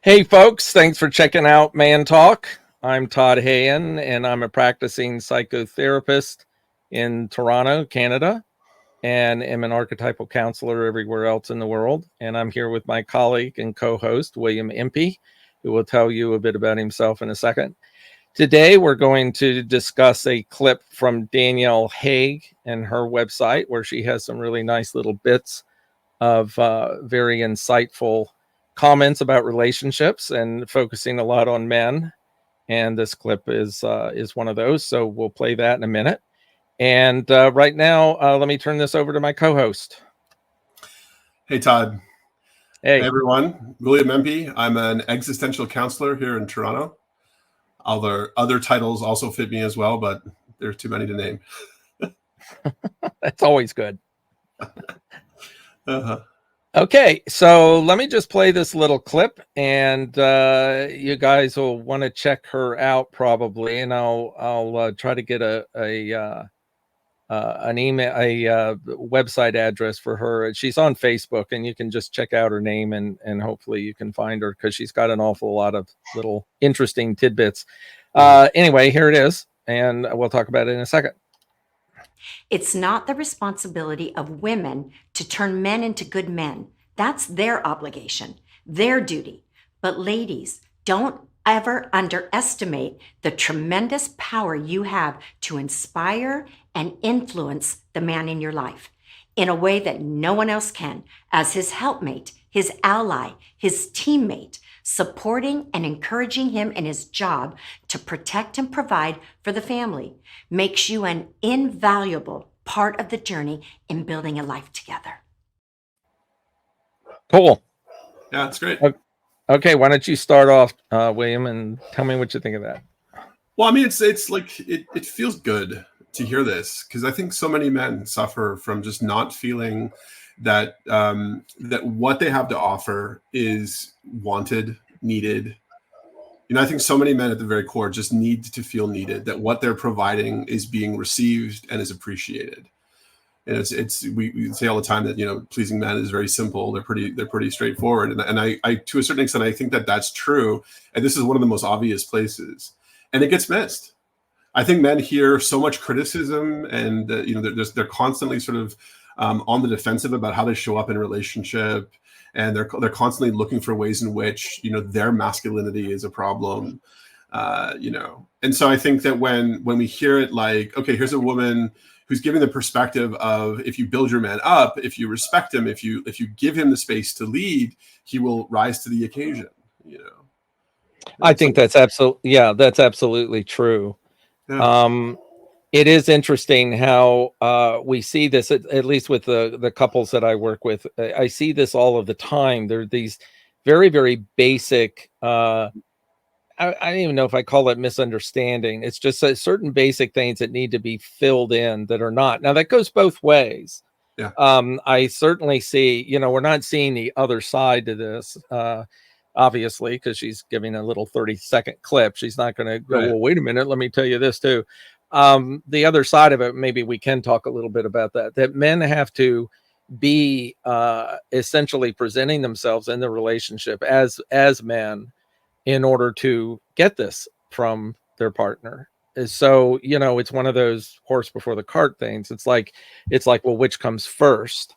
Hey folks, thanks for checking out ManTalk. I'm Todd Hayen and I'm a practicing psychotherapist in Toronto, Canada, and am an archetypal counselor everywhere else in the world. And I'm here with my colleague and co-host, William Impey, who will tell you a bit about himself in a second. Today, we're going to discuss a clip from Danielle Hage and her website, where she has some really nice little bits of very insightful comments about relationships and focusing a lot on men. And this clip is one of those. So we'll play that in a minute. And right now, let me turn this over to my co-host. Hey, Todd. Hey, everyone. William Impey. I'm an existential counselor here in Toronto. Other titles also fit me as well, but there's too many to name. That's always good. Uh-huh. Okay, so let me just play this little clip, and you guys will want to check her out probably, and I'll try to get an email, a website address for her. She's on Facebook, and you can just check out her name, and hopefully you can find her, because she's got an awful lot of little interesting tidbits. Anyway, here it is, and we'll talk about it in a second. It's not the responsibility of women to turn men into good men. That's their obligation, their duty. But ladies, don't ever underestimate the tremendous power you have to inspire and influence the man in your life in a way that no one else can, as his helpmate, his ally, his teammate, supporting and encouraging him in his job to protect and provide for the family makes you an invaluable part of the journey in building a life together. Cool. Yeah, it's great. Okay, why don't you start off, William, and tell me what you think of that. Well, I mean, it's like it feels good to hear this, because I think so many men suffer from just not feeling that that what they have to offer is wanted, needed. You know, I think so many men at the very core just need to feel needed, that what they're providing is being received and is appreciated. And we say all the time that, you know, pleasing men is very simple. They're pretty straightforward. And I to a certain extent, I think that that's true. And this is one of the most obvious places, and it gets missed. I think men hear so much criticism, and you know, they're constantly sort of on the defensive about how they show up in a relationship, and they're constantly looking for ways in which, you know, their masculinity is a problem, you know. And so I think that when we hear it like, okay, here's a woman who's giving the perspective of, if you build your man up, if you respect him, if you give him the space to lead, he will rise to the occasion, you know. I think that's absolutely true. Yeah. It is interesting how we see this, at least with the couples that I work with. I see this all of the time. There are these very, very basic, I don't even know if I call it misunderstanding. It's just certain basic things that need to be filled in that are not. Now, that goes both ways. Yeah. I certainly see, you know, we're not seeing the other side to this, obviously, because she's giving a little 30-second clip. She's not going to go, right, well, wait a minute, let me tell you this too. The other side of it, maybe we can talk a little bit about that men have to be essentially presenting themselves in the relationship as men in order to get this from their partner. So, you know, it's one of those horse before the cart things. It's like, well, which comes first?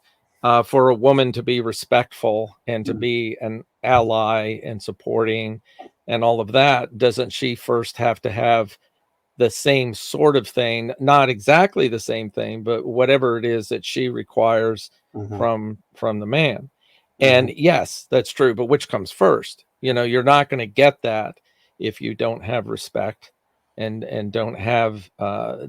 For a woman to be respectful and to be an ally and supporting and all of that, doesn't she first have to have the same sort of thing, not exactly the same thing, but whatever it is that she requires from the man? And yes, that's true. But which comes first? You know, you're not going to get that if you don't have respect and don't have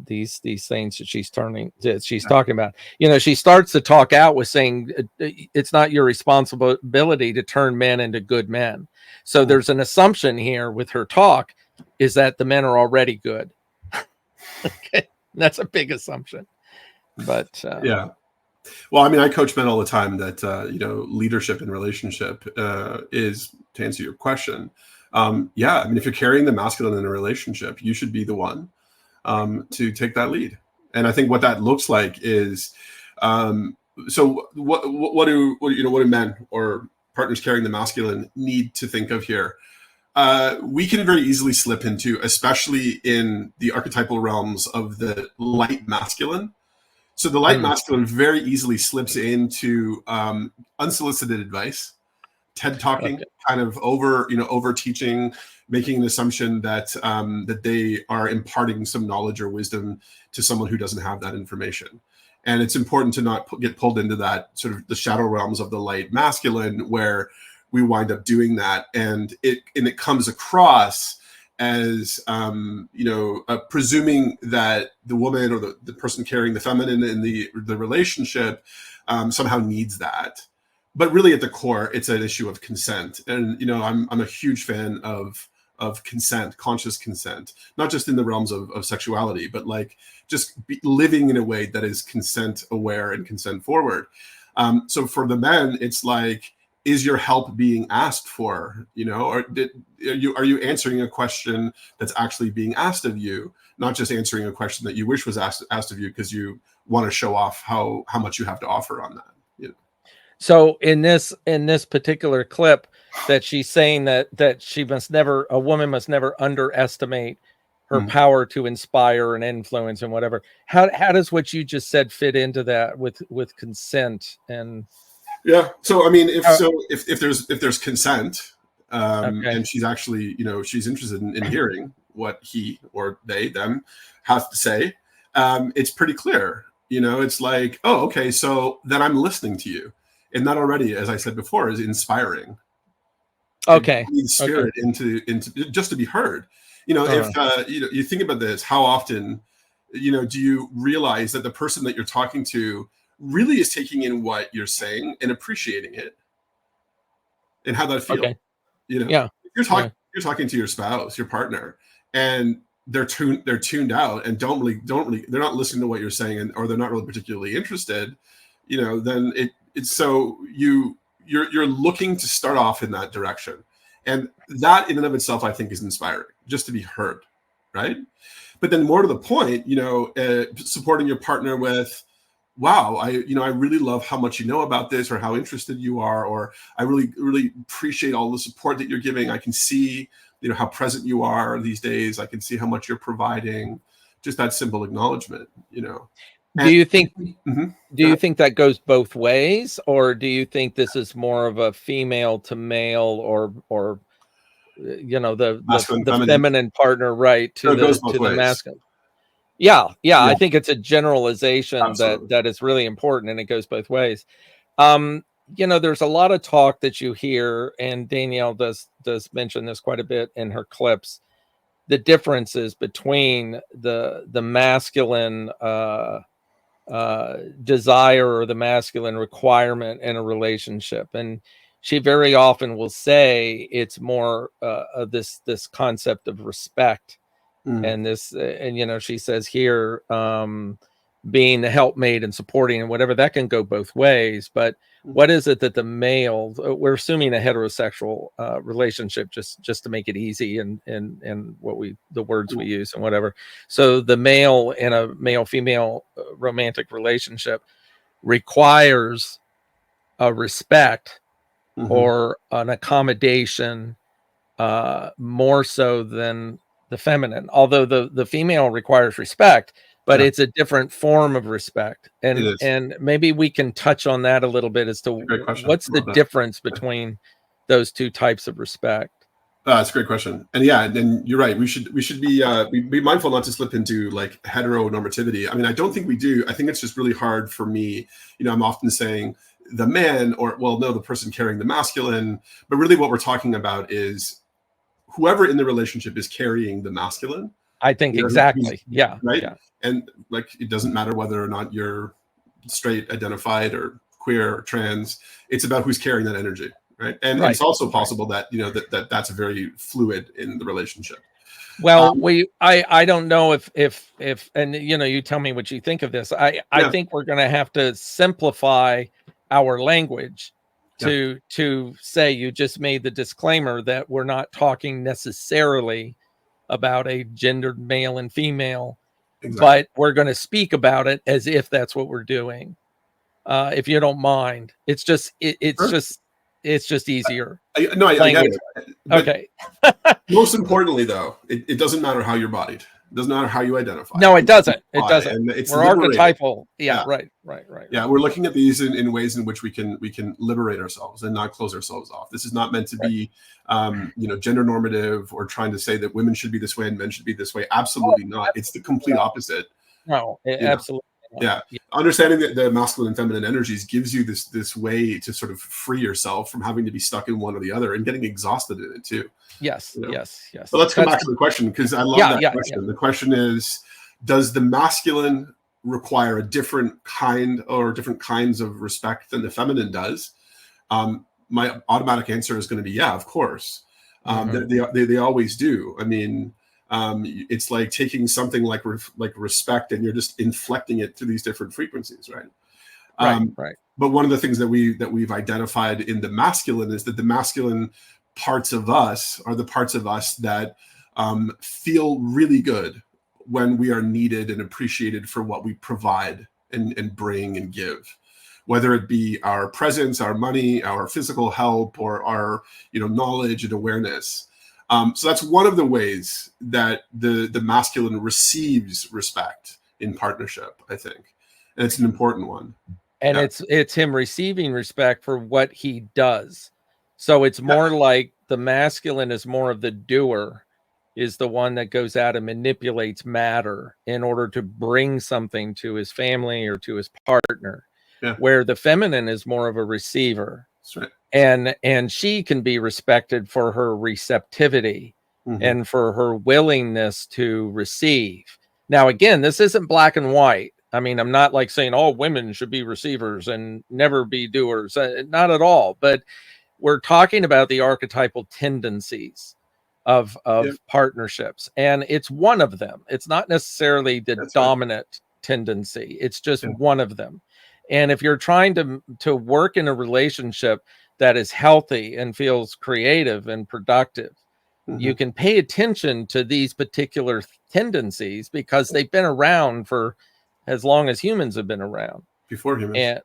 these things that she's talking about. You know, she starts to talk out with saying it's not your responsibility to turn men into good men. So there's an assumption here with her talk, is that the men are already good. Okay, that's a big assumption. But yeah. Well, I mean, I coach men all the time that, you know, leadership in relationship is, to answer your question, yeah, I mean, if you're carrying the masculine in a relationship, you should be the one to take that lead. And I think what that looks like is, so what do men or partners carrying the masculine need to think of here. We can very easily slip into, especially in the archetypal realms of the light masculine. So the light masculine very easily slips into unsolicited advice, TED talking, kind of over teaching, making an assumption that that they are imparting some knowledge or wisdom to someone who doesn't have that information. And it's important to not get pulled into that sort of the shadow realms of the light masculine, where we wind up doing that, and it comes across as presuming that the woman or the person carrying the feminine in the relationship somehow needs that. But really, at the core, it's an issue of consent. And I'm a huge fan of consent, conscious consent, not just in the realms of sexuality, but like just living in a way that is consent aware and consent forward. So for the men, it's like, is your help being asked for? Or are you answering a question that's actually being asked of you, not just answering a question that you wish was asked of you because you want to show off how much you have to offer on that? So in this particular clip, that she's saying that a woman must never underestimate her power to inspire and influence and whatever. How does what you just said fit into that with consent? And yeah, so I mean, if there's consent, and she's actually she's interested in hearing what he or them have to say, it's pretty clear. It's like, oh, okay, so then I'm listening to you. And that already, as I said before, is inspiring. Okay. Spirit into just to be heard. If you think about this, how often, do you realize that the person that you're talking to really is taking in what you're saying and appreciating it, and how that feels? Okay. You're talking to your spouse, your partner, and they're tuned out and don't really, they're not listening to what you're saying, or they're not really particularly interested. Then it's so you're looking to start off in that direction, and that in and of itself, I think, is inspiring, just to be heard, right? But then more to the point, supporting your partner with, wow, I really love how much you know about this, or how interested you are, or I really, really appreciate all the support that you're giving. I can see, how present you are these days. I can see how much you're providing. Just that simple acknowledgement, Do you think that goes both ways, or do you think this is more of a female to male, or the feminine partner, right, to the masculine? Yeah. I think it's a generalization. Absolutely. that is really important, and it goes both ways. There's a lot of talk that you hear, and Danielle does mention this quite a bit in her clips, the differences between the masculine desire or the masculine requirement in a relationship. And she very often will say it's more of this concept of respect. And she says here, being the helpmate and supporting and whatever, that can go both ways. But what is it that the male, we're assuming a heterosexual relationship, just to make it easy, and the words we use and whatever. So the male in a male-female romantic relationship requires a respect or an accommodation more so than the feminine, although the female requires respect, but it's a different form of respect. And maybe we can touch on that a little bit as to what's the difference between those two types of respect. That's a great question. And and you're right. We should be mindful not to slip into like heteronormativity. I mean, I don't think we do. I think it's just really hard for me. I'm often saying the man, or the person carrying the masculine, but really what we're talking about is whoever in the relationship is carrying the masculine. I think exactly. Yeah. Right. Yeah. And like, it doesn't matter whether or not you're straight identified or queer or trans. It's about who's carrying that energy. Right. And it's also possible that, that's very fluid in the relationship. Well, I don't know if, and you tell me what you think of this. I think we're going to have to simplify our language to say, you just made the disclaimer that we're not talking necessarily about a gendered male and female, but we're going to speak about it as if that's what we're doing. If you don't mind, it's just it's just easier. I get language. it. Okay. Most importantly, though, it doesn't matter how you're bodied. It doesn't matter how you identify. No, it doesn't. It doesn't. And it's we're liberating. archetypal. Yeah, right. Yeah, we're looking at these in ways in which we can liberate ourselves and not close ourselves off. This is not meant to be, gender normative or trying to say that women should be this way and men should be this way. Absolutely not. It's the complete opposite. No, absolutely. Yeah. Understanding that the masculine and feminine energies gives you this way to sort of free yourself from having to be stuck in one or the other and getting exhausted in it too. Yes, yes. But let's come back to the question, because I love that question. Yeah. The question is, does the masculine require a different kind or different kinds of respect than the feminine does? My automatic answer is going to be, yeah, of course. They always do. I mean, it's like taking something like respect and you're just inflecting it to these different frequencies, right? Right. But one of the things that we've identified in the masculine is that the masculine parts of us are the parts of us that feel really good when we are needed and appreciated for what we provide and bring and give, whether it be our presence, our money, our physical help, or our knowledge and awareness. So that's one of the ways that the masculine receives respect in partnership, I think. And it's an important one. And it's him receiving respect for what he does. So it's more like the masculine is more of the doer, is the one that goes out and manipulates matter in order to bring something to his family or to his partner, where the feminine is more of a receiver. That's right. And she can be respected for her receptivity and for her willingness to receive. Now, again, this isn't black and white. I mean, I'm not like saying all women should be receivers and never be doers. Not at all. But we're talking about the archetypal tendencies of partnerships. And it's one of them. It's not necessarily the dominant tendency. It's just one of them. And if you're trying to work in a relationship that is healthy and feels creative and productive, you can pay attention to these particular tendencies because they've been around for as long as humans have been around. Before humans. And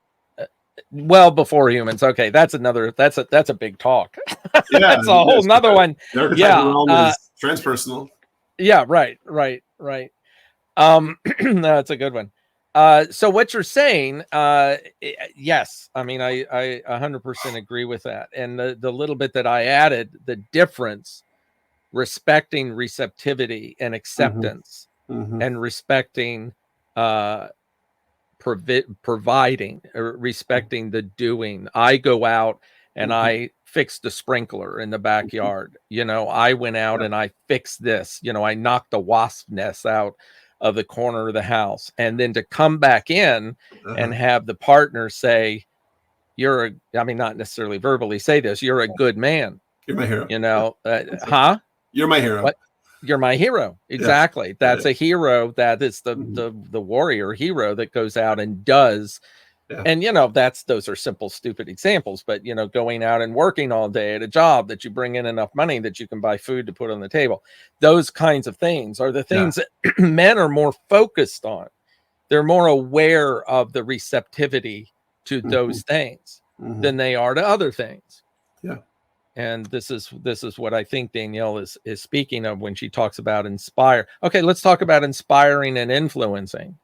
well, before humans. Okay, that's a big talk. That's a whole nother one. Is transpersonal. Yeah, right. That's a good one. So what you're saying, yes, I mean, I 100% agree with that. And the little bit that I added, the difference, respecting receptivity and acceptance, and respecting providing, or respecting the doing. I go out and I fixed the sprinkler in the backyard. I went out and I fixed this. I knocked the wasp nest out of the corner of the house, and then to come back in and have the partner say, I mean, not necessarily verbally say this, you're a good man. You're my hero. You're my hero. What? You're my hero. Exactly. That's a hero. That is the warrior hero that goes out and does. Yeah. And, those are simple, stupid examples, but, going out and working all day at a job that you bring in enough money that you can buy food to put on the table. Those kinds of things are the things that men are more focused on. They're more aware of the receptivity to those things than they are to other things. Yeah. And this is what I think Danielle is speaking of when she talks about inspire. Okay, let's talk about inspiring and influencing.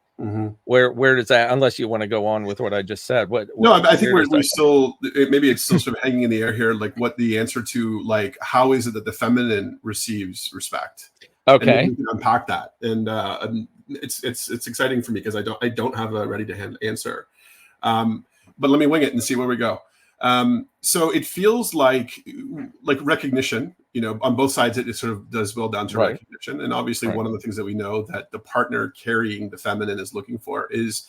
Where does that, unless you want to go on with what I just said? I think we still, maybe it's still sort of hanging in the air here, like what the answer to, like, how is it that the feminine receives respect? Okay, and we can unpack that, and it's exciting for me because I don't have a ready to hand answer, but let me wing it and see where we go. So it feels like recognition, on both sides, it sort of does boil down to recognition. And obviously one of the things that we know that the partner carrying the feminine is looking for is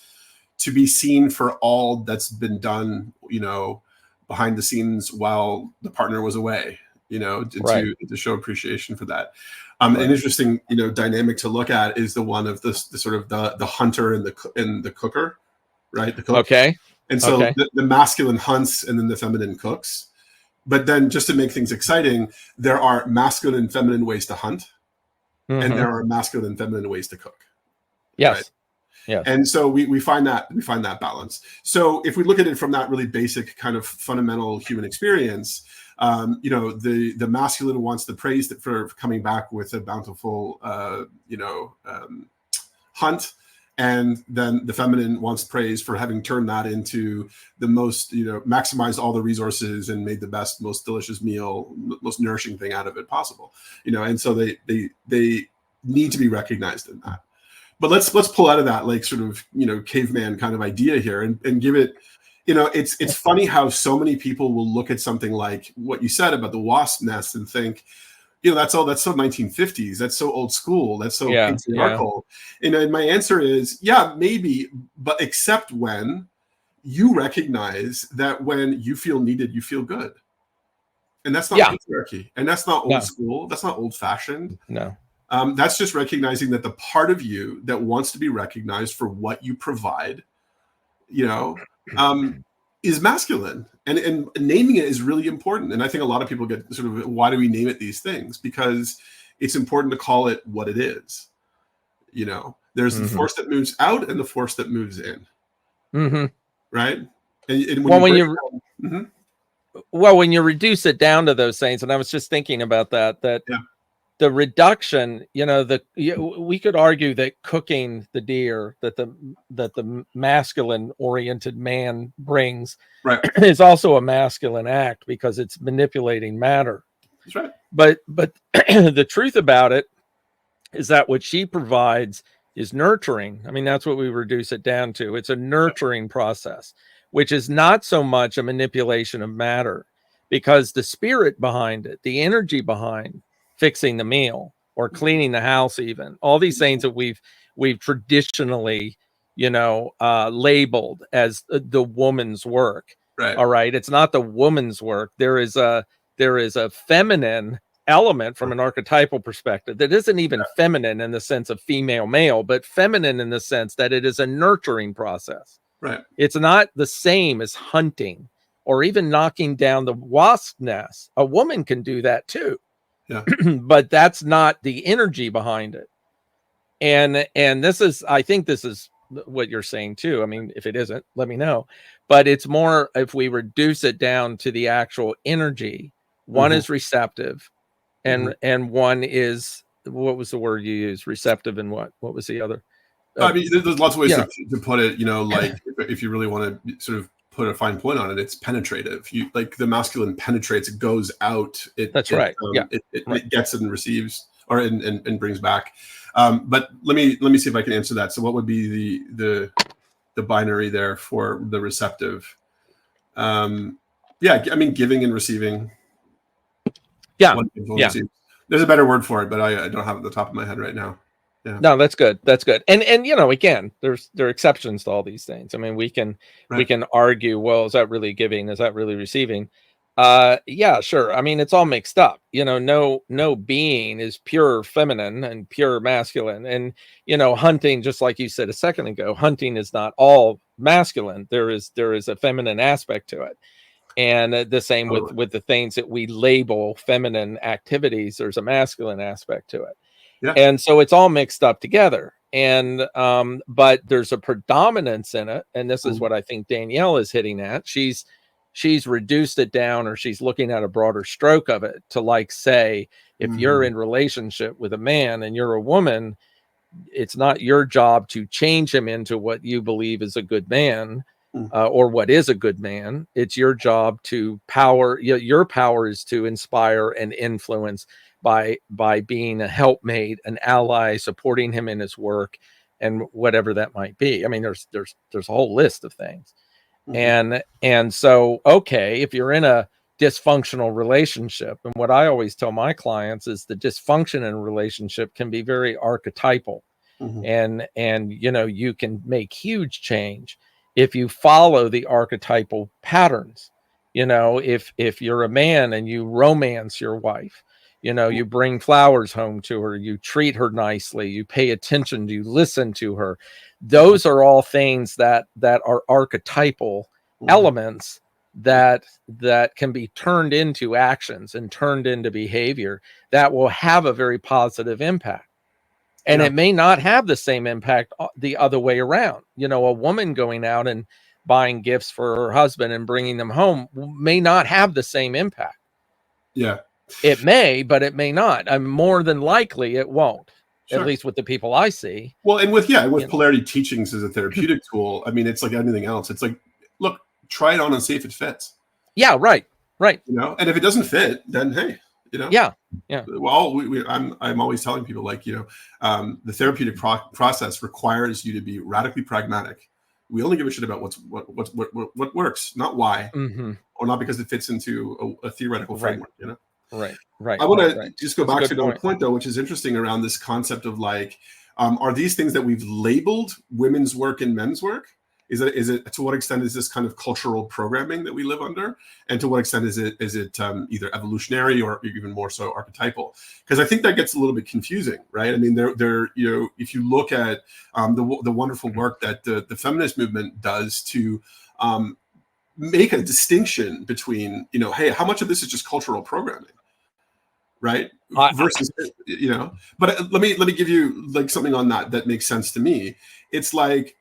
to be seen for all that's been done, behind the scenes while the partner was away, to show appreciation for that. An interesting, dynamic to look at is the one of the sort of the hunter and the cooker, right? The cook. Okay. And so the masculine hunts and then the feminine cooks. But then just to make things exciting, there are masculine and feminine ways to hunt, and there are masculine and feminine ways to cook. Yes. Yes. And so we find that balance. So if we look at it from that really basic kind of fundamental human experience, the masculine wants the praise for coming back with a bountiful, hunt. And then the feminine wants praise for having turned that into the most, maximized all the resources and made the best, most delicious meal, most nourishing thing out of it possible. And so they need to be recognized in that. But let's pull out of that like sort of, caveman kind of idea here and give it, it's funny how so many people will look at something like what you said about the wasp nest and think, that's so 1950s. That's so old school. That's so patriarchal. Yeah. And my answer is, yeah, maybe, but except when you recognize that when you feel needed, you feel good. And that's not patriarchy. And that's not old school. That's not old fashioned. No. That's just recognizing that the part of you that wants to be recognized for what you provide, is masculine, and naming it is really important. And I think a lot of people get sort of, why do we name it these things? Because it's important to call it what it is. There's the force that moves out and the force that moves in. Mm-hmm. Right. And when you reduce it down to those things, and I was just thinking about that the reduction, we could argue that cooking the deer that the masculine oriented man brings is also a masculine act because it's manipulating matter. That's right. But the truth about it is that what she provides is nurturing. I mean, that's what we reduce it down to. It's a nurturing process, which is not so much a manipulation of matter, because the spirit behind it, the energy behind fixing the meal or cleaning the house, even all these things that we've traditionally, labeled as the woman's work. Right. All right. It's not the woman's work. There is a feminine element from an archetypal perspective that isn't even feminine in the sense of female male, but feminine in the sense that it is a nurturing process. Right. It's not the same as hunting or even knocking down the wasp nest. A woman can do that too. Yeah. But that's not the energy behind it. And I think this is what you're saying too. I mean, if it isn't, let me know. But it's more, if we reduce it down to the actual energy, one is receptive and one is, what was the word you used? Receptive, and what was the other? I mean, there's lots of ways to put it, like if you really want to sort of put a fine point on it, it's penetrative. You like the masculine penetrates, it goes out. It gets and receives, or and brings back. But let me see if I can answer that. So what would be the binary there for the receptive? I mean, giving and receiving. Yeah. There's a better word for it, but I don't have it at the top of my head right now. Yeah. No, that's good. That's good. And again, there are exceptions to all these things. I mean, we can argue, well, is that really giving? Is that really receiving? Yeah, sure. I mean, it's all mixed up. No being is pure feminine and pure masculine. And hunting, just like you said a second ago, hunting is not all masculine. There is a feminine aspect to it. And the same with the things that we label feminine activities, there's a masculine aspect to it. Yeah. And so it's all mixed up together. And but there's a predominance in it. And this is what I think Danielle is hitting at. She's reduced it down, or she's looking at a broader stroke of it to, like, say, if you're in relationship with a man and you're a woman, it's not your job to change him into what you believe is a good man. Or what is a good man. It's your job to power. Your power is to inspire and influence by being a helpmate, an ally, supporting him in his work, and whatever that might be. I mean, there's a whole list of things. And so, okay, if you're in a dysfunctional relationship, and what I always tell my clients is the dysfunction in a relationship can be very archetypal, and you can make huge change if you follow the archetypal patterns. If you're a man and you romance your wife, you bring flowers home to her, you treat her nicely, you pay attention, you listen to her. Those are all things that are archetypal elements that can be turned into actions and turned into behavior that will have a very positive impact. And it may not have the same impact the other way around. You know, a woman going out and buying gifts for her husband and bringing them home may not have the same impact. Yeah. It may, but it may not. I'm more than likely it won't. Sure. At least with the people I see. Well, and with polarity teachings as a therapeutic tool, I mean, it's like anything else. It's like, look, try it on and see if it fits. Yeah, right. You know, and if it doesn't fit, then hey, you know. Yeah. Well, I'm always telling people, like, you know, the therapeutic process requires you to be radically pragmatic. We only give a shit about what works, not why, or not because it fits into a theoretical framework. You know. Right. I want to just go back to another point, though, which is interesting around this concept of like, are these things that we've labeled women's work and men's work? Is it to what extent is this kind of cultural programming that we live under, and to what extent is it either evolutionary or even more so archetypal? Because I think that gets a little bit confusing, right? I mean, there you know, if you look at the wonderful work that the feminist movement does to make a distinction between, you know, hey, how much of this is just cultural programming, right? Versus, you know, but let me give you like something on that makes sense to me. It's like,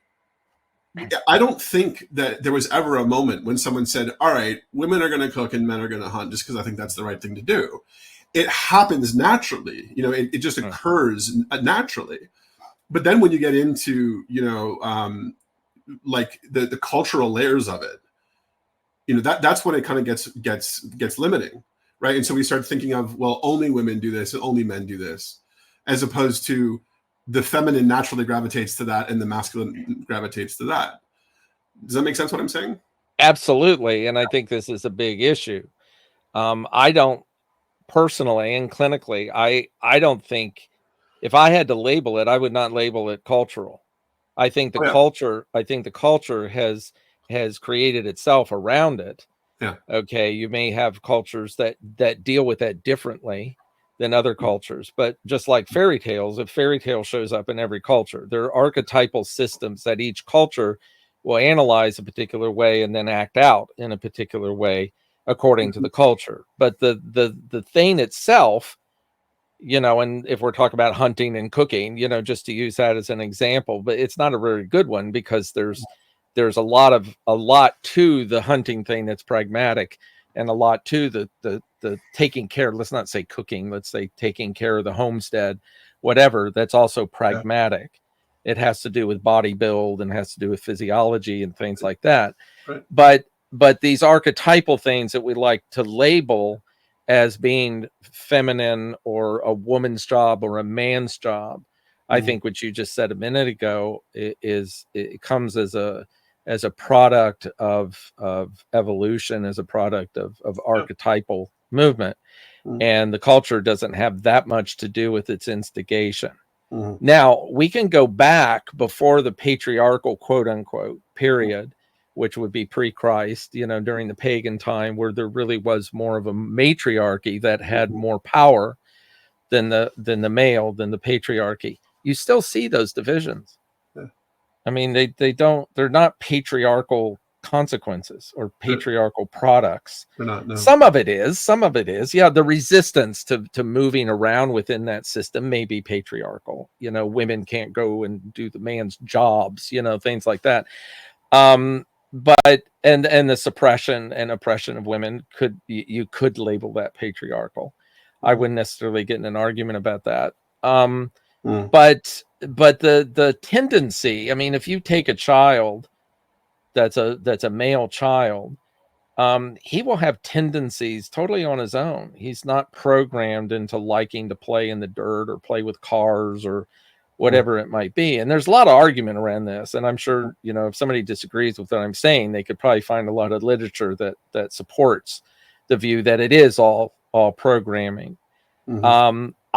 I don't think that there was ever a moment when someone said, all right, women are going to cook and men are going to hunt, just because I think that's the right thing to do. It happens naturally, you know, it just occurs naturally. But then when you get into, you know, like the cultural layers of it, you know, that's when it kind of gets limiting, right? And so we start thinking of, well, only women do this and only men do this, as opposed to the feminine naturally gravitates to that and the masculine gravitates to that. Does that make sense what I'm saying? Absolutely. And I think this is a big issue. I don't personally and clinically, I don't think, if I had to label it, I would not label it cultural. I think the culture has created itself around it. Yeah. Okay. You may have cultures that deal with that differently than other cultures, but just like fairy tales, if fairy tale shows up in every culture, there are archetypal systems that each culture will analyze a particular way and then act out in a particular way according to the culture. But the thing itself, you know, and if we're talking about hunting and cooking, you know, just to use that as an example, but it's not a very good one, because there's a lot to the hunting thing that's pragmatic, and a lot to the taking care, let's not say cooking, let's say taking care of the homestead, whatever, that's also pragmatic. It has to do with body build and has to do with physiology and things like that. Right. But these archetypal things that we like to label as being feminine or a woman's job or a man's job, I think what you just said a minute ago it comes as a product of evolution, as a product of archetypal movement. And the culture doesn't have that much to do with its instigation. Now, we can go back before the patriarchal, quote unquote, period, which would be pre-Christ, you know, during the pagan time, where there really was more of a matriarchy that had more power than the male, than the patriarchy. You still see those divisions. I mean, they're not patriarchal consequences or patriarchal products. They're not, no. Some of it is. Yeah, the resistance to moving around within that system may be patriarchal. You know, women can't go and do the man's jobs, you know, things like that. But the suppression and oppression of women you could label that patriarchal. I wouldn't necessarily get in an argument about that. But the tendency, I mean, if you take a child that's a male child, he will have tendencies totally on his own. He's not programmed into liking to play in the dirt or play with cars or whatever it might be. And there's a lot of argument around this. And I'm sure, you know, if somebody disagrees with what I'm saying, they could probably find a lot of literature that supports the view that it is all programming.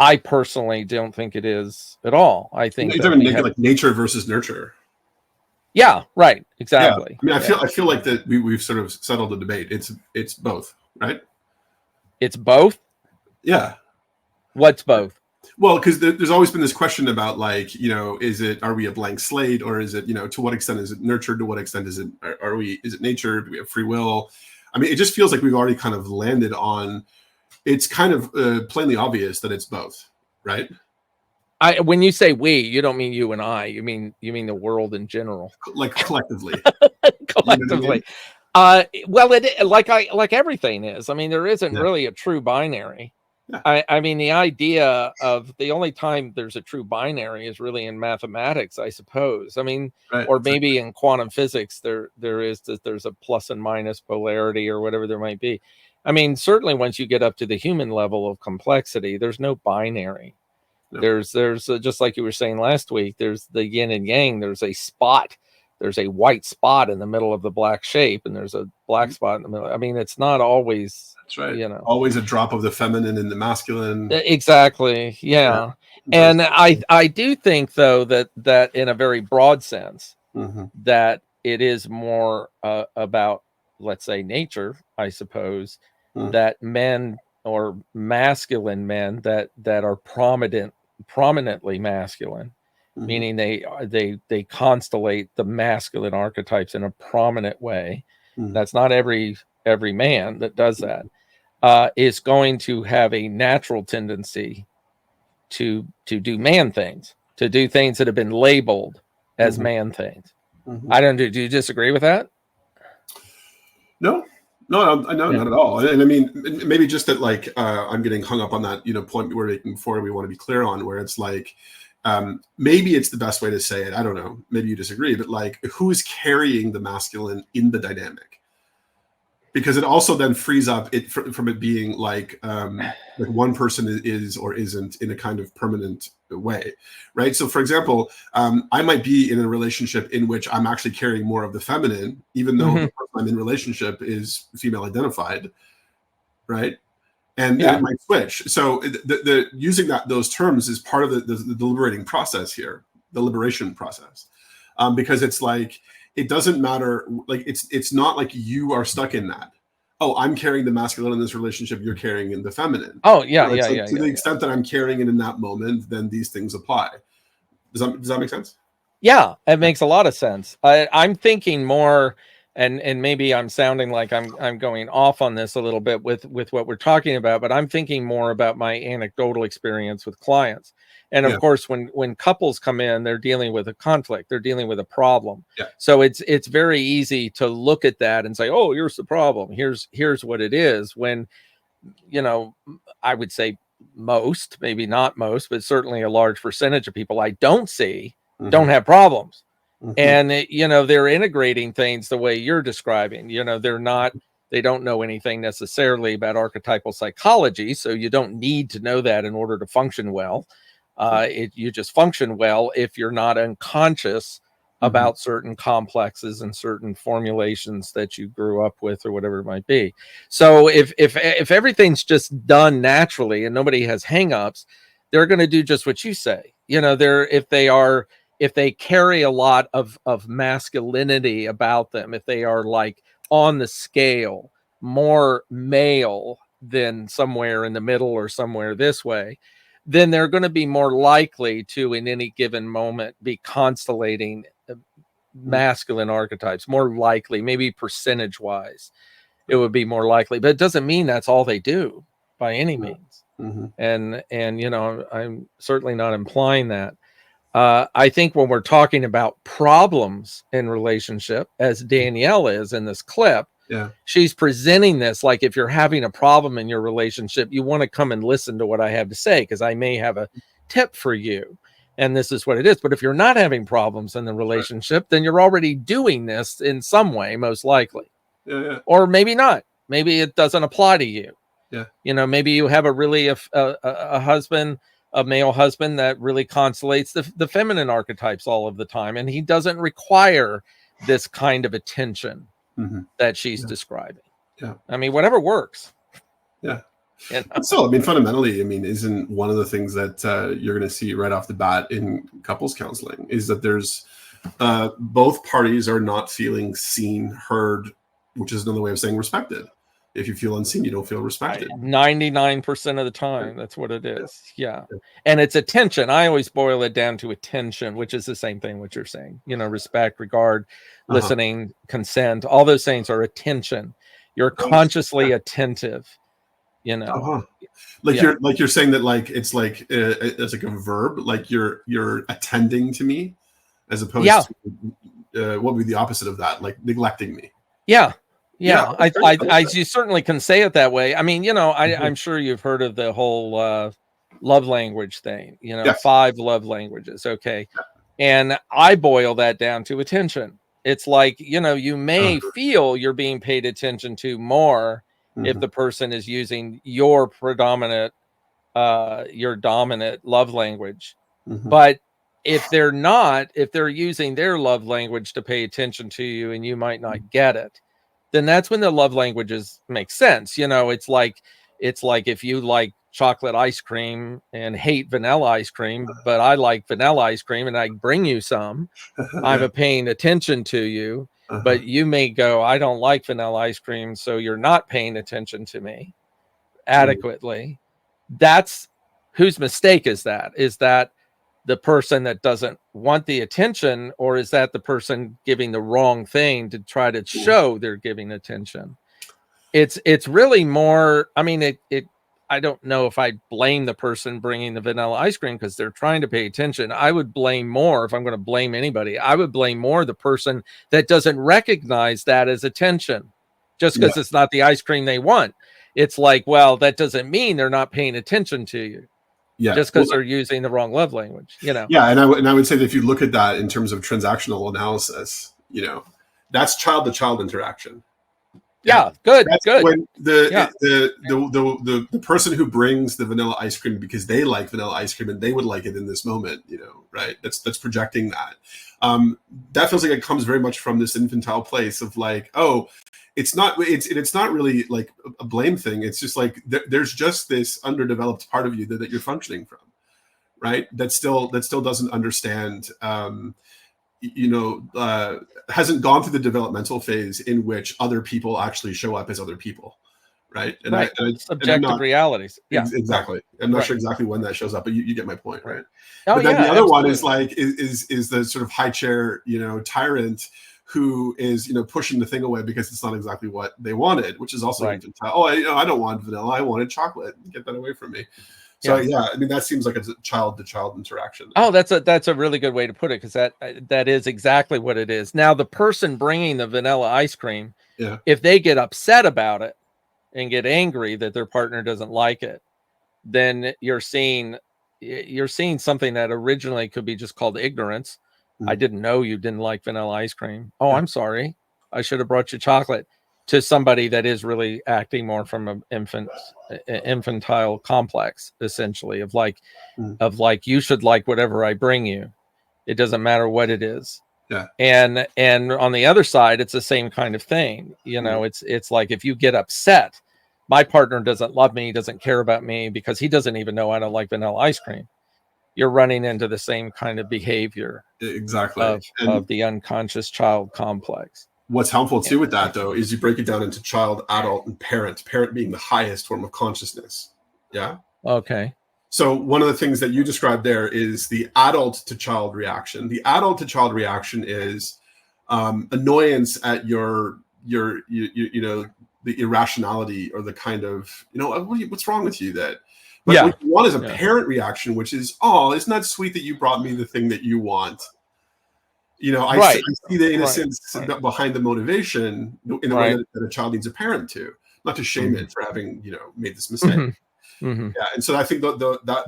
I personally don't think it is at all. I think it's like nature versus nurture. Yeah, right. Exactly. Yeah. I mean, I feel like that we've sort of settled the debate. It's both, right? It's both? Yeah. What's both? Well, because there's always been this question about, like, you know, are we a blank slate, or is it, you know, to what extent is it nurture? To what extent is it nature? Do we have free will? I mean, it just feels like we've already kind of landed on, it's kind of plainly obvious that it's both, right? When you say we, you don't mean you and I. You mean the world in general, like collectively. collectively. Well, like everything is. I mean, there isn't really a true binary. Yeah. I mean, the idea of the only time there's a true binary is really in mathematics, I suppose. I mean, or maybe in quantum physics, there's a plus and minus polarity or whatever there might be. I mean, certainly once you get up to the human level of complexity, there's no binary. No. There's just like you were saying last week, there's the yin and yang. There's a spot. There's a white spot in the middle of the black shape, and there's a black spot in the middle. I mean, it's not always. That's right. You know, always a drop of the feminine and the masculine. Exactly. Yeah. And I do think, though, that in a very broad sense, that it is more about, let's say, nature, I suppose, that men or masculine men that are prominently masculine, meaning they constellate the masculine archetypes in a prominent way. That's not every man that does that. Is going to have a natural tendency to do man things, to do things that have been labeled as man things. I don't do. Do you disagree with that? No, not at all. And I mean, maybe just that, like, I'm getting hung up on that, point we were making before. We want to be clear on where it's like, maybe it's the best way to say it. I don't know. Maybe you disagree, but like, who's carrying the masculine in the dynamic? Because it also then frees up it from it being like one person is or isn't in a kind of permanent way, right? So, for example, I might be in a relationship in which I'm actually carrying more of the feminine, even though the person I'm in relationship is female identified, right? And it might switch. So, the using those terms is part of the deliberating process here, the liberation process, because it's like. It doesn't matter. Like it's not like you are stuck in that. Oh, I'm carrying the masculine in this relationship. You're carrying in the feminine. Oh, yeah, to the extent that I'm carrying it in that moment, then these things apply. Does that make sense? Yeah, it makes a lot of sense. I'm thinking more, and maybe I'm sounding like I'm going off on this a little bit with what we're talking about, but I'm thinking more about my anecdotal experience with clients. And of course, when couples come in, they're dealing with a conflict, they're dealing with a problem. Yeah. So it's very easy to look at that and say, oh, here's the problem. Here's what it is. When, I would say most, maybe not most, but certainly a large percentage of people I don't see don't have problems. And, they're integrating things the way you're describing. They don't know anything necessarily about archetypal psychology. So you don't need to know that in order to function well. You just function well if you're not unconscious about certain complexes and certain formulations that you grew up with or whatever it might be. So if everything's just done naturally and nobody has hangups, they're going to do just what you say. If they carry a lot of masculinity about them, if they are like on the scale more male than somewhere in the middle or somewhere this way, then they're going to be more likely to, in any given moment, be constellating masculine archetypes, more likely, maybe percentage wise, it would be more likely, but it doesn't mean that's all they do by any means. And I'm certainly not implying that. I think when we're talking about problems in relationship, as Danielle is in this clip, she's presenting this like if you're having a problem in your relationship, you want to come and listen to what I have to say because I may have a tip for you. And this is what it is. But if you're not having problems in the relationship, then you're already doing this in some way, most likely. Or maybe not. Maybe it doesn't apply to you. Maybe you have a husband, a male husband that really constellates the feminine archetypes all of the time. And he doesn't require this kind of attention that she's describing. I mean, whatever works. So, I mean, fundamentally, isn't one of the things that you're going to see right off the bat in couples counseling is that there's both parties are not feeling seen, heard, which is another way of saying respected. If you feel unseen, you don't feel respected. 99% of the time, that's what it is. Yeah. And it's attention. I always boil it down to attention, which is the same thing what you're saying. Respect, regard, listening, consent. All those things are attention. You're consciously attentive you know. Uh-huh. Like Yeah. you're saying that like it's like a verb, like you're attending to me, as opposed to what would be the opposite of that, like neglecting me. Yeah. Okay. You certainly can say it that way. I mean, you know, I'm sure you've heard of the whole love language thing, you know, Yes. 5 love languages. Okay. And I boil that down to attention. It's like, you know, you may feel you're being paid attention to more if the person is using your predominant, your dominant love language. But if they're not, if they're using their love language to pay attention to you and you might not get it, then that's when the love languages make sense. You know, it's like if you like chocolate ice cream and hate vanilla ice cream, but I like vanilla ice cream and I bring you some, I'm paying attention to you, but you may go, I don't like vanilla ice cream, so you're not paying attention to me adequately. That's whose mistake is that? Is that the person that doesn't want the attention, or is that the person giving the wrong thing to try to show they're giving attention? It's really more, I mean, I don't know if I blame the person bringing the vanilla ice cream because they're trying to pay attention. I would blame more, if I'm going to blame anybody, I would blame more the person that doesn't recognize that as attention just because it's not the ice cream they want. It's like, well, that doesn't mean they're not paying attention to you. Just because they're using the wrong love language, you know. Yeah, and I would say that if you look at that in terms of transactional analysis, you know, that's child-to-child interaction. Yeah, good. When the person who brings the vanilla ice cream because they like vanilla ice cream and they would like it in this moment, you know, right? That's projecting that. That feels like it comes very much from this infantile place of like, oh, it's not really like a blame thing. It's just like there's just this underdeveloped part of you that you're functioning from, right? That still doesn't understand, hasn't gone through the developmental phase in which other people actually show up as other people, right? And subjective realities. Yeah, exactly. I'm not sure exactly when that shows up, but you get my point, right? Oh, but then yeah, the other absolutely. one is like is the sort of high chair, you know, tyrant who is, you know, pushing the thing away because it's not exactly what they wanted, which is also infantile. Oh, I don't want vanilla. I wanted chocolate. Get that away from me. So yeah, I mean, that seems like it's a child-to-child interaction. Oh, that's a really good way to put it, because that is exactly what it is. Now, the person bringing the vanilla ice cream, if they get upset about it and get angry that their partner doesn't like it, then you're seeing something that originally could be just called ignorance. I didn't know you didn't like vanilla ice cream. Oh, I'm sorry. I should have brought you chocolate. To somebody that is really acting more from an infantile complex, essentially, of like you should like whatever I bring you. It doesn't matter what it is. Yeah. And on the other side, it's the same kind of thing. You know, it's like if you get upset, my partner doesn't love me, doesn't care about me because he doesn't even know I don't like vanilla ice cream. You're running into the same kind of behavior. Exactly. Of the unconscious child complex. What's helpful too with that, though, is you break it down into child, adult, and parent. Parent being the highest form of consciousness. Yeah. Okay. So one of the things that you described there is the adult to child reaction. The adult to child reaction is annoyance at your you know, the irrationality or the kind of, you know, what's wrong with you that. But what you want is a parent reaction, which is, oh, isn't that sweet that you brought me the thing that you want? You know, I see the innocence behind the motivation in the way that a child needs a parent to, not to shame it for having, you know, made this mistake. Yeah, and so I think the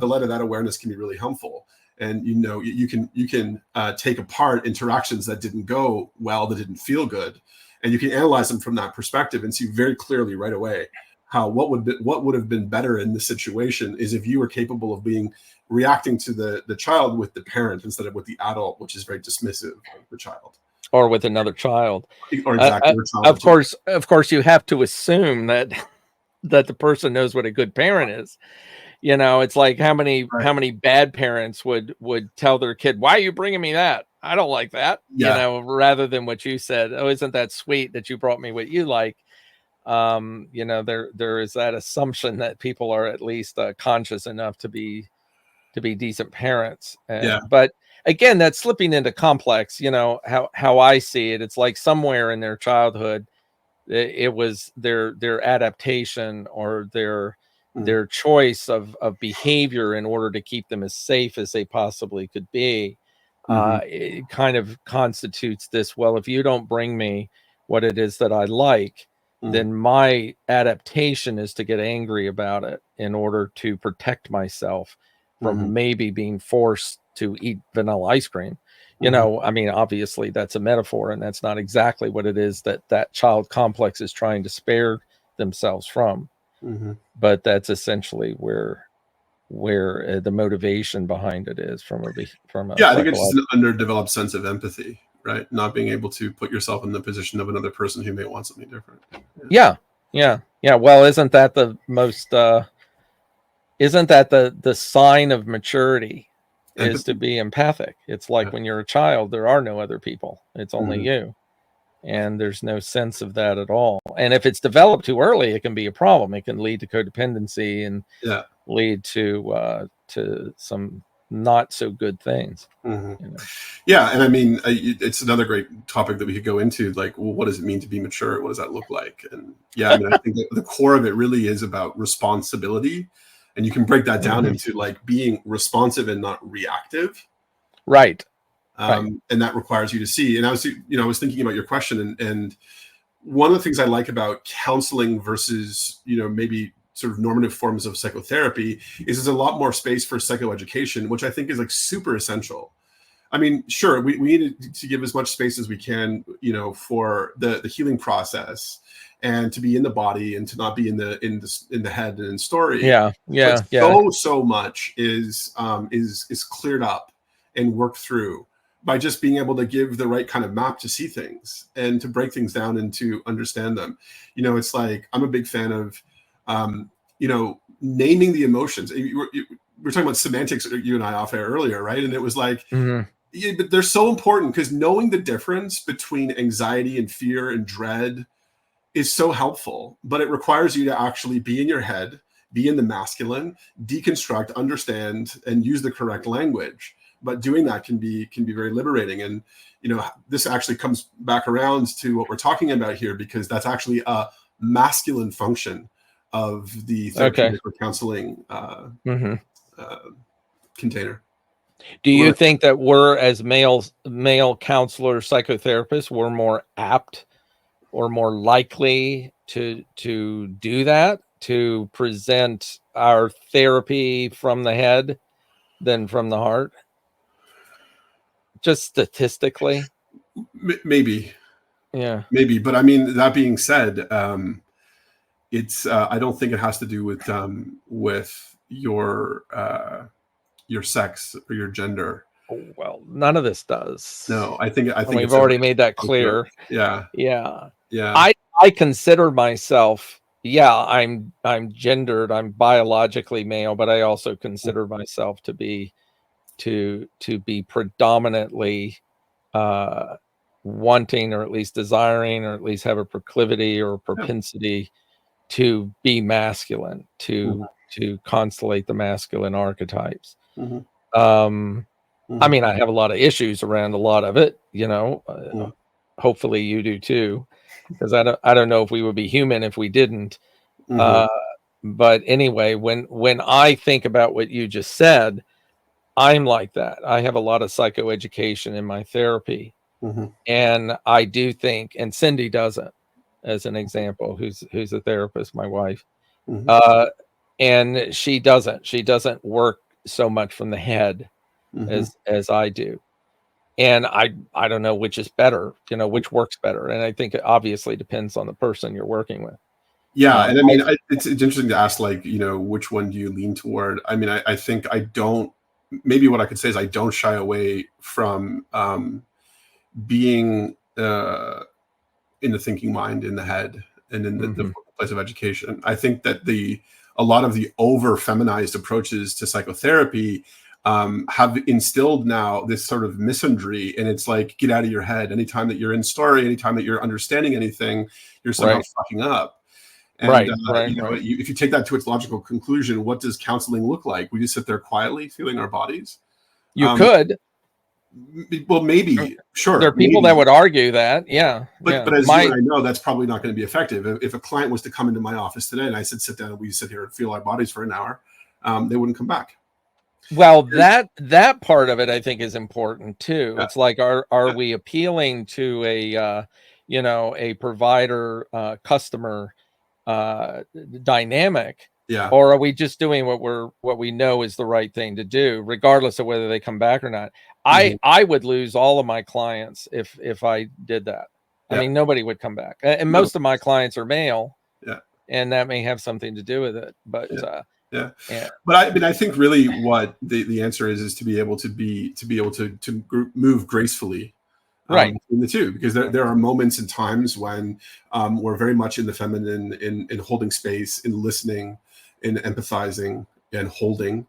light of that awareness can be really helpful. And you know, you can take apart interactions that didn't go well, that didn't feel good, and you can analyze them from that perspective and see very clearly right away how what would have been better in this situation is if you were capable of reacting to the child with the parent instead of with the adult, which is very dismissive of the child, or with another child, or exactly. Of course, you have to assume that the person knows what a good parent is. You know, it's like how many bad parents would tell their kid, "Why are you bringing me that? I don't like that." You know, rather than what you said. Oh, isn't that sweet that you brought me what you like? You know, there is that assumption that people are at least conscious enough to be decent parents. But again, that's slipping into complex. You know, how I see it, it's like somewhere in their childhood, it was their adaptation or their their choice of behavior in order to keep them as safe as they possibly could be, it kind of constitutes this, well, if you don't bring me what it is that I like, then my adaptation is to get angry about it in order to protect myself from maybe being forced to eat vanilla ice cream. You know, I mean, obviously that's a metaphor, and that's not exactly what it is that child complex is trying to spare themselves from. But that's essentially where the motivation behind it is from a I think it's just an underdeveloped sense of empathy, right? Not being able to put yourself in the position of another person who may want something different. Yeah. Well, isn't that the most isn't that the sign of maturity? Empathy. Is to be empathic. It's like when you're a child, there are no other people. It's only you. And there's no sense of that at all. And if it's developed too early, it can be a problem. It can lead to codependency and lead to some not so good things. You know? Yeah, and I mean, it's another great topic that we could go into. Like, well, what does it mean to be mature? What does that look like? And I mean, I think that the core of it really is about responsibility. And you can break that down into like being responsive and not reactive. Right. And that requires you to see. And I was thinking about your question, and one of the things I like about counseling versus, maybe sort of normative forms of psychotherapy is there's a lot more space for psychoeducation, which I think is like super essential. I mean, sure, we need to give as much space as we can, for the healing process, and to be in the body and to not be in the head and in story. So much is cleared up and worked through by just being able to give the right kind of map to see things and to break things down and to understand them. It's like, I'm a big fan of, naming the emotions. We're talking about semantics, you and I off air earlier, right? And it was like, but they're so important because knowing the difference between anxiety and fear and dread is so helpful, but it requires you to actually be in your head, be in the masculine, deconstruct, understand, and use the correct language. But doing that can be very liberating. And, this actually comes back around to what we're talking about here, because that's actually a masculine function of the therapeutic or counseling container. Do you think that we're, as male counselors, psychotherapists, we're more apt or more likely to do that, to present our therapy from the head than from the heart? Just statistically? Maybe. Yeah. Maybe. But I mean, that being said, it's I don't think it has to do with your sex or your gender. Oh, well, none of this does. No, I think we've already made that clear. Yeah. I consider myself, I'm gendered, I'm biologically male, but I also consider myself to be predominantly wanting, or at least desiring, or at least have a proclivity or a propensity to be masculine, to constellate the masculine archetypes. I mean, I have a lot of issues around a lot of it, hopefully you do too, because I don't know if we would be human if we didn't. But anyway, when I think about what you just said, I'm like that. I have a lot of psychoeducation in my therapy. And I do think, and Cindy doesn't, as an example, who's a therapist, my wife. And she doesn't work so much from the head as I do. And I don't know which is better, which works better. And I think it obviously depends on the person you're working with. Yeah. And I mean, it's interesting to ask, like, which one do you lean toward? I mean, I think I don't, maybe what I could say is I don't shy away from being in the thinking mind, in the head, and in the place of education. I think that a lot of the over feminized approaches to psychotherapy have instilled now this sort of misandry, and it's like, get out of your head. Anytime that you're in story, anytime that you're understanding anything, you're somehow fucking up. And, if you take that to its logical conclusion, what does counseling look like? We just sit there quietly feeling our bodies. You could. Well, maybe, sure. There are people that would argue that, yeah. But as you and I know, that's probably not going to be effective. If a client was to come into my office today and I said, sit down and we sit here and feel our bodies for an hour, they wouldn't come back. Well, that part of it, I think, is important too. It's like, are we appealing to a a provider customer dynamic? Yeah. Or are we just doing what we know is the right thing to do, regardless of whether they come back or not? I would lose all of my clients if I did that. I mean, nobody would come back. And most of my clients are male. Yeah. And that may have something to do with it. But But I think really what the answer is to be able to move gracefully right in the two, because there are moments and times when we're very much in the feminine, in holding space, in listening, in empathizing and holding.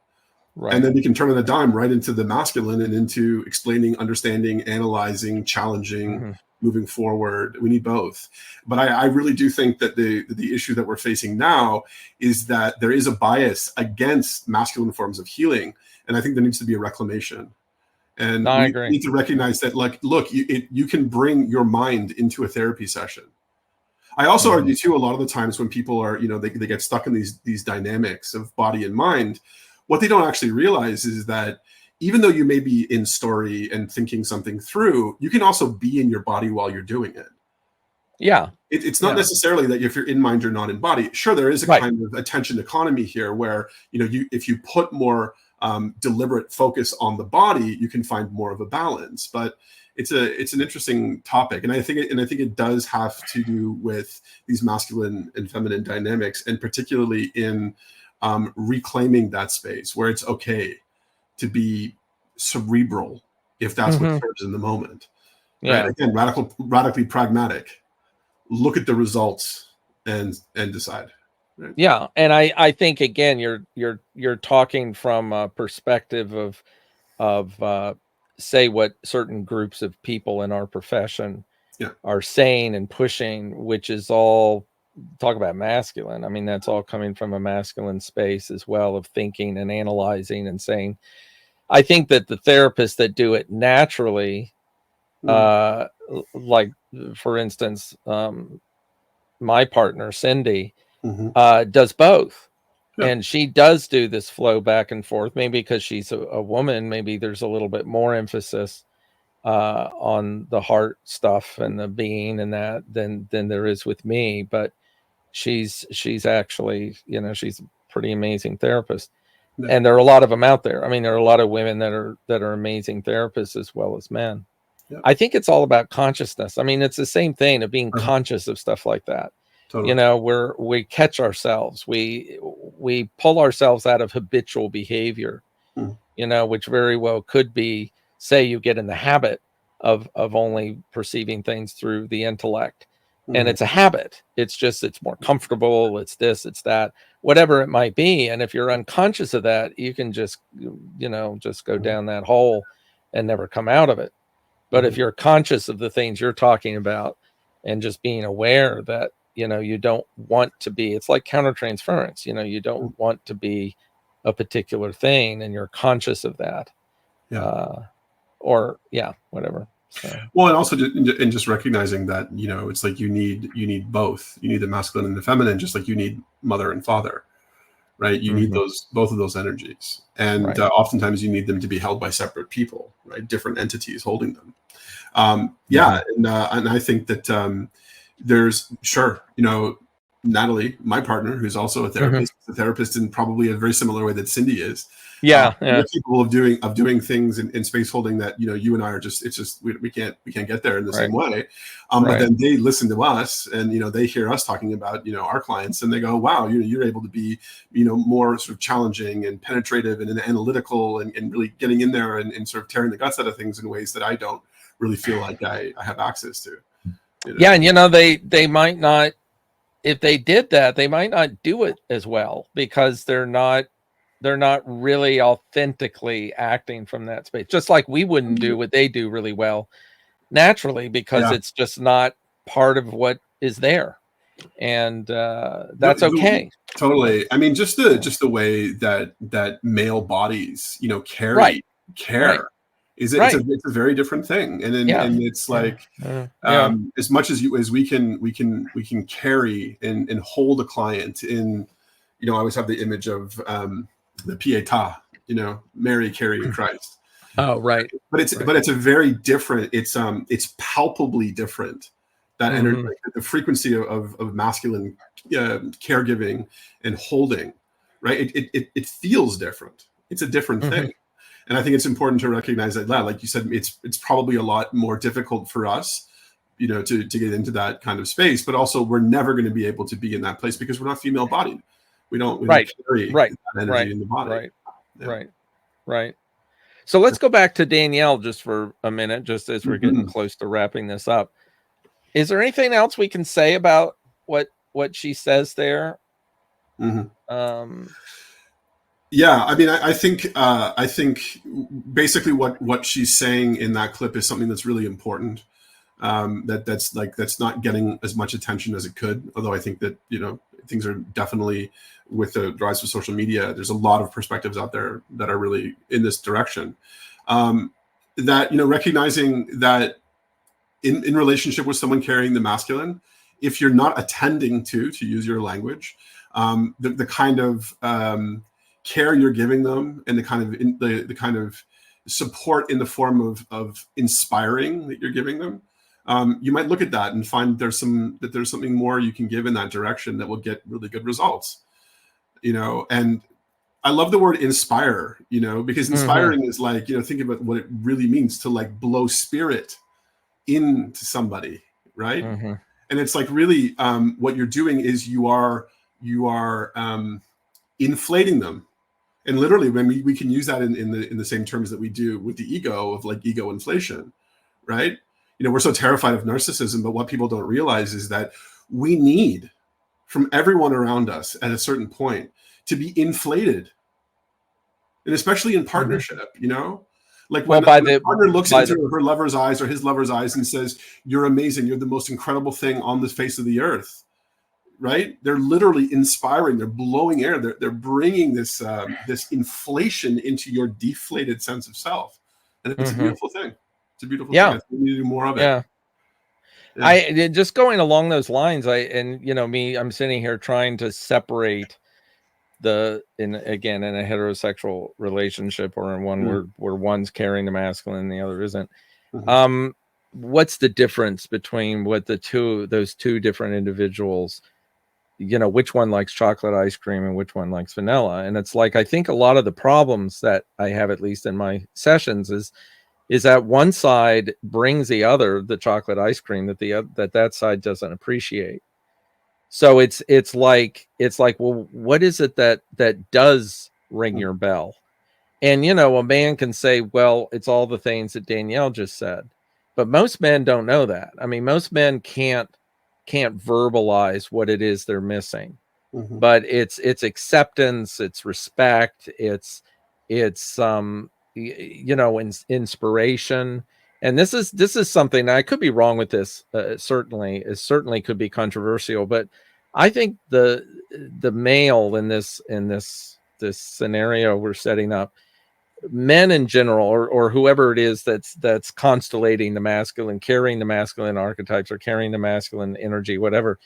Right. And then we can turn on a dime right into the masculine and into explaining, understanding, analyzing, challenging, moving forward. We need both. But I really do think that the issue that we're facing now is that there is a bias against masculine forms of healing. And I think there needs to be a reclamation. And I we agree. need to recognize that, like, look, you can bring your mind into a therapy session. I also argue too, a lot of the times when people are, they get stuck in these dynamics of body and mind, what they don't actually realize is that even though you may be in story and thinking something through, you can also be in your body while you're doing it. Yeah. It's not necessarily that if you're in mind, you're not in body. Sure, there is a kind of attention economy here where, if you put more deliberate focus on the body, you can find more of a balance. But it's an interesting topic, and I think it does have to do with these masculine and feminine dynamics, and particularly in reclaiming that space where it's okay to be cerebral if that's what serves in the moment. Yeah. Right? Again, radically pragmatic. Look at the results and decide. Right? Yeah, and I think again you're talking from a perspective of say what certain groups of people in our profession are saying and pushing, which is all talk about masculine. I mean, that's all coming from a masculine space as well, of thinking and analyzing and saying. I think that the therapists that do it naturally, like for instance, my partner Cindy does both. And she does do this flow back and forth, maybe because she's a woman, maybe there's a little bit more emphasis on the heart stuff and the being and that than there is with me. But she's actually, she's a pretty amazing therapist. And there are a lot of them out there. I mean, there are a lot of women that are amazing therapists as well as men. I think it's all about consciousness. I mean, it's the same thing of being conscious of stuff like that. Totally. We catch ourselves, we pull ourselves out of habitual behavior, which very well could be, say you get in the habit of only perceiving things through the intellect, and it's a habit. It's more comfortable. It's this, it's that, whatever it might be. And if you're unconscious of that, you can just go down that hole and never come out of it. But if you're conscious of the things you're talking about and just being aware that, you don't want to be, it's like countertransference, you don't want to be a particular thing, and you're conscious of that. Whatever. So. Well, and also just recognizing that, it's like you need both. You need the masculine and the feminine, just like you need mother and father, right? You need both of those energies. And oftentimes you need them to be held by separate people, right? Different entities holding them. And I think that there's Natalie, my partner, who's also a therapist in probably a very similar way that Cindy is. We're capable of doing things in space holding that you and I are we can't get there in the same way. But then they listen to us, and they hear us talking about our clients, and they go, wow, you're able to be more sort of challenging and penetrative and analytical and really getting in there and sort of tearing the guts out of things in ways that I don't really feel like I have access to. Yeah, and they might not, if they did that, they might not do it as well, because they're not really authentically acting from that space. Just like we wouldn't do what they do really well naturally, because it's just not part of what is there. And that's okay. Totally. I mean, just the way that male bodies, carry care. Right. It's a very different thing. And then, Yeah. and it's like, as much as we can carry and hold a client in, you know, I always have the image of the Pietà, you know, Mary carrying Christ. Oh, right. But it's a very different, it's palpably different, that energy, like the frequency of masculine caregiving and holding, right? It feels different. It's a different thing. And I think it's important to recognize that, like you said, it's probably a lot more difficult for us, you know, to get into that kind of space, but also we're never going to be able to be in that place because we're not female bodied. We don't carry that energy in the body. Right. So let's go back to Danielle just for a minute, just as we're getting close to wrapping this up. Is there anything else we can say about what she says there? Yeah, I mean, I think basically what she's saying in that clip is something that's really important. That's not getting as much attention as it could. Although I think that, you know, things are definitely, with the rise of social media, there's a lot of perspectives out there that are really in this direction. That, you know, recognizing that in relationship with someone carrying the masculine, if you're not attending to use your language, the kind of care you're giving them, and the kind of support in the form of inspiring that you're giving them, you might look at that and find there's something more you can give in that direction that will get really good results. You know, and I love the word inspire, you know, because inspiring is like, you know, think about what it really means to like blow spirit into somebody, right? And it's like really what you're doing is you are inflating them. And literally, when we can use that in the same terms that we do with the ego, of like ego inflation, right? You know, we're so terrified of narcissism, but what people don't realize is that we need from everyone around us at a certain point to be inflated, and especially in partnership, you know, like when the partner looks into her lover's eyes or his lover's eyes and says, "You're amazing. You're the most incredible thing on the face of the earth." Right? They're literally inspiring. They're blowing air. They're bringing this inflation into your deflated sense of self, and it's a beautiful thing. It's a beautiful thing. I think we need to do more of it. I just going along those lines. You know, I'm sitting here trying to separate in a heterosexual relationship, or in one where one's carrying the masculine and the other isn't. What's the difference between what those two different individuals? You know, which one likes chocolate ice cream and which one likes vanilla? And it's like, I think a lot of the problems that I have, at least in my sessions, is that one side brings the other the chocolate ice cream that side doesn't appreciate. So it's like, well, what is it that does ring your bell? And, you know, a man can say, well, it's all the things that Danielle just said, but most men don't know that. I mean, most men can't verbalize what it is they're missing, but it's acceptance, it's respect, it's you know, inspiration. And this is something, I could be wrong with this, certainly could be controversial, but I think the male in this scenario we're setting up, men in general, or whoever it is that's constellating the masculine, carrying the masculine archetypes, or carrying the masculine energy, whatever,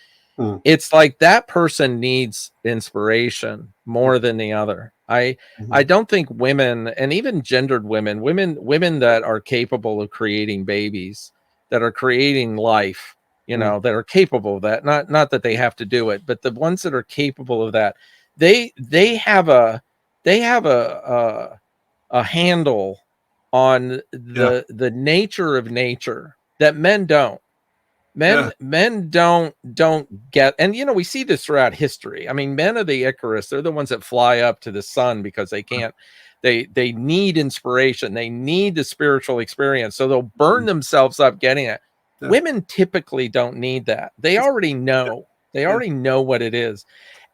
it's like that person needs inspiration more than the other. I don't think women, and even gendered women that are capable of creating babies, that are creating life, you know, that are capable of that, not that they have to do it, but the ones that are capable of that, they have a handle on the nature of nature that men don't. Men don't get. And, you know, we see this throughout history. I mean, men are the Icarus. They're the ones that fly up to the sun because they can't, they need inspiration. They need the spiritual experience. So they'll burn themselves up getting it. Women typically don't need that. They already know. They already know what it is.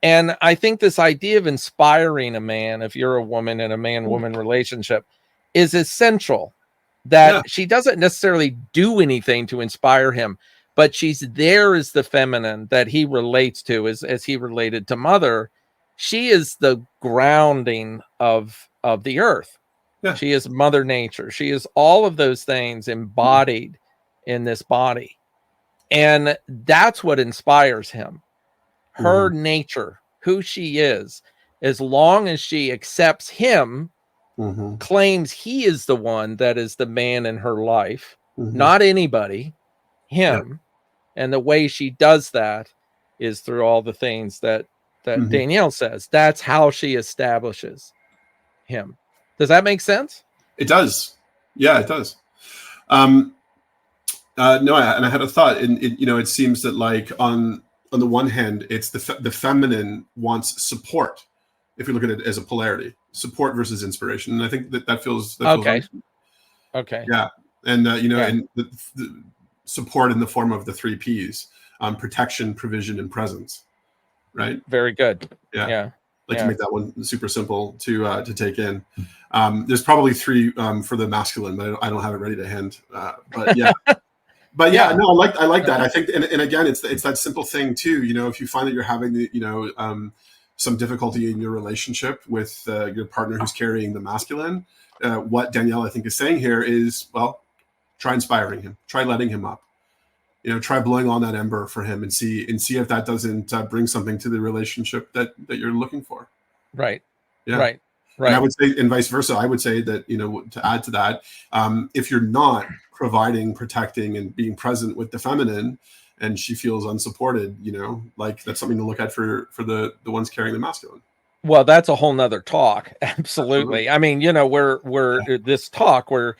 And I think this idea of inspiring a man, if you're a woman in a man-woman relationship, is essential. That she doesn't necessarily do anything to inspire him, but she's there as the feminine that he relates to, as he related to mother. She is the grounding of the earth. Yeah. She is Mother Nature. She is all of those things embodied in this body. And that's what inspires him. Her nature, who she is, as long as she accepts him, claims he is the one that is the man in her life, not anybody, him. And the way she does that is through all the things that Danielle says. That's how she establishes him. Does that make sense? It does. Yeah, it does. No, and I had a thought, and it seems that like on the one hand, it's the feminine wants support. If you look at it as a polarity, support versus inspiration, and I think that feels okay. Okay. Yeah, and and the support in the form of the 3 Ps: protection, provision, and presence. Right. Very good. Yeah. To make that one super simple to take in. There's probably 3 for the masculine, but I don't have it ready to hand. But yeah. But yeah, no, I like that. I think, and again, it's that simple thing too. If you find that you're having some difficulty in your relationship with your partner who's carrying the masculine, what Danielle I think is saying here is, well, try inspiring him, try letting him up, try blowing on that ember for him, and see if that doesn't bring something to the relationship that you're looking for. Right. Yeah. Right. And I would say, and vice versa, I would say that, to add to that, if you're not providing, protecting, and being present with the feminine, and she feels unsupported, like that's something to look at for the ones carrying the masculine. Well, that's a whole nother talk. Absolutely. I mean, we're this talk, we're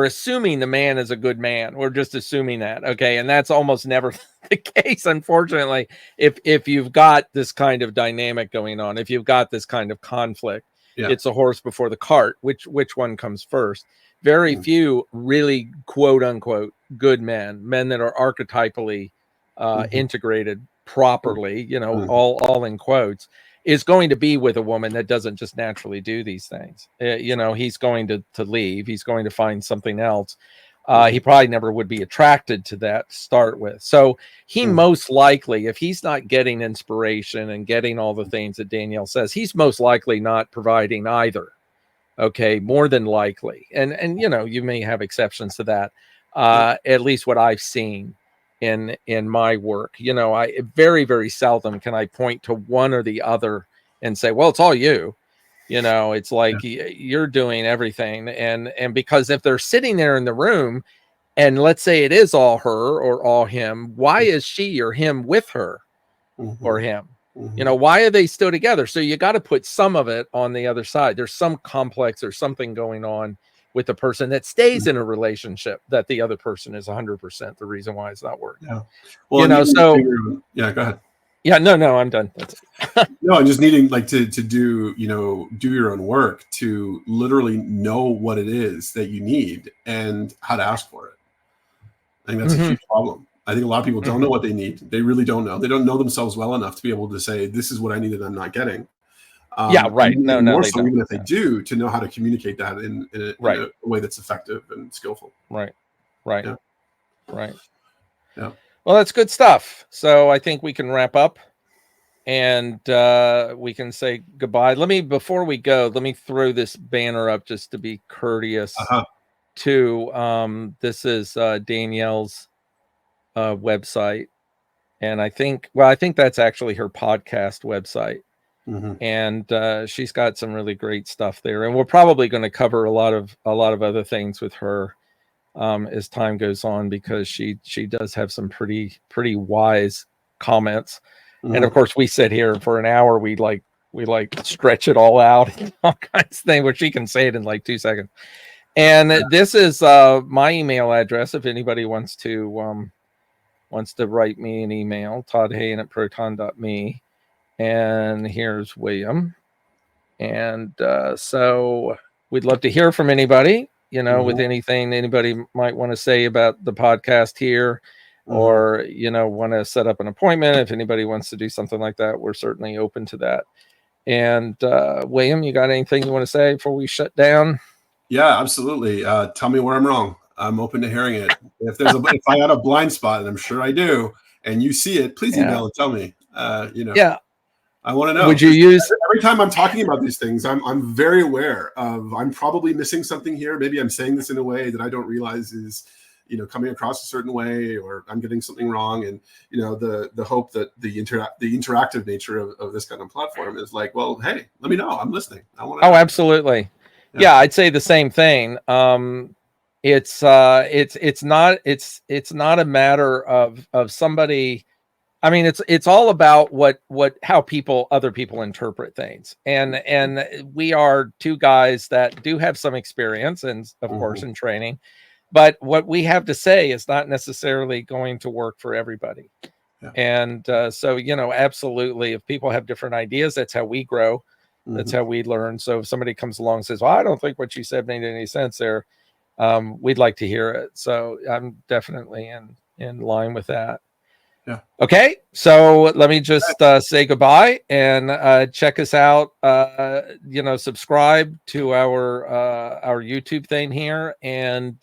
assuming the man is a good man. We're just assuming that. Okay. And that's almost never the case, unfortunately, if you've got this kind of dynamic going on, if you've got this kind of conflict. It's a horse before the cart. Which one comes first? Very few really quote unquote good men that are archetypally integrated properly, all in quotes, is going to be with a woman that doesn't just naturally do these things. He's going to leave. He's going to find something else. He probably never would be attracted to that to start with. So he most likely, if he's not getting inspiration and getting all the things that Danielle says, he's most likely not providing either. Okay, more than likely. And you may have exceptions to that. At least what I've seen in my work. I very, very seldom can I point to one or the other and say, well, it's all you. It's like you're doing everything. And because if they're sitting there in the room and let's say it is all her or all him, why is she or him with her or him? Why are they still together? So you got to put some of it on the other side. There's some complex or something going on with the person that stays in a relationship that the other person is 100% the reason why it's not working. Yeah. Well, go ahead. Yeah, no, I'm done. That's it. No, I'm just needing to do your own work to literally know what it is that you need and how to ask for it. I think that's a huge problem. I think a lot of people don't know what they need. They really don't know. They don't know themselves well enough to be able to say, this is what I need that I'm not getting. Right. No, more they so don't. Even if they do, to know how to communicate that in a way that's effective and skillful. Right. Yeah. Well, that's good stuff. So I think we can wrap up and we can say goodbye. Before we go, let me throw this banner up just to be courteous to, this is Danielle's website. And I think that's actually her podcast website. And she's got some really great stuff there. And we're probably going to cover a lot of other things with her as time goes on, because she does have some pretty wise comments. And of course we sit here for an hour, we stretch it all out, all kinds of things where she can say it in like 2 seconds. And this is my email address if anybody wants to write me an email, toddhayen@proton.me. And here's William. And so we'd love to hear from anybody, with anything anybody might want to say about the podcast here, or, want to set up an appointment. If anybody wants to do something like that, we're certainly open to that. And William, you got anything you want to say before we shut down? Yeah, absolutely. Tell me where I'm wrong. I'm open to hearing it. If I had a blind spot, and I'm sure I do, and you see it, please email and tell me. Yeah. I want to know. Would you use every time I'm talking about these things, I'm very aware of I'm probably missing something here. Maybe I'm saying this in a way that I don't realize is, coming across a certain way, or I'm getting something wrong. And the hope that the interactive nature of this kind of platform is like, well, hey, let me know. I'm listening. I want to. Oh, absolutely. Yeah, I'd say the same thing. It's not a matter of somebody. I mean, it's all about how other people interpret things. And we are two guys that do have some experience and of course in training, but what we have to say is not necessarily going to work for everybody. Yeah. And so, absolutely, if people have different ideas, that's how we grow. That's how we learn. So if somebody comes along and says, well, I don't think what you said made any sense there, we'd like to hear it. So I'm definitely in line with that. Yeah. Okay. So let me just say goodbye and check us out. Subscribe to our YouTube thing here and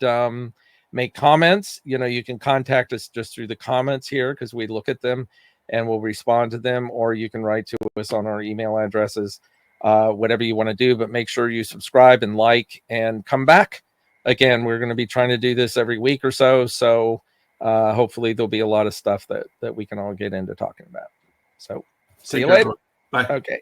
make comments. You can contact us just through the comments here because we look at them and we'll respond to them, or you can write to us on our email addresses, whatever you want to do, but make sure you subscribe and like and come back. Again, we're going to be trying to do this every week or so. So hopefully there'll be a lot of stuff that we can all get into talking about. So see you later. Bye. Okay.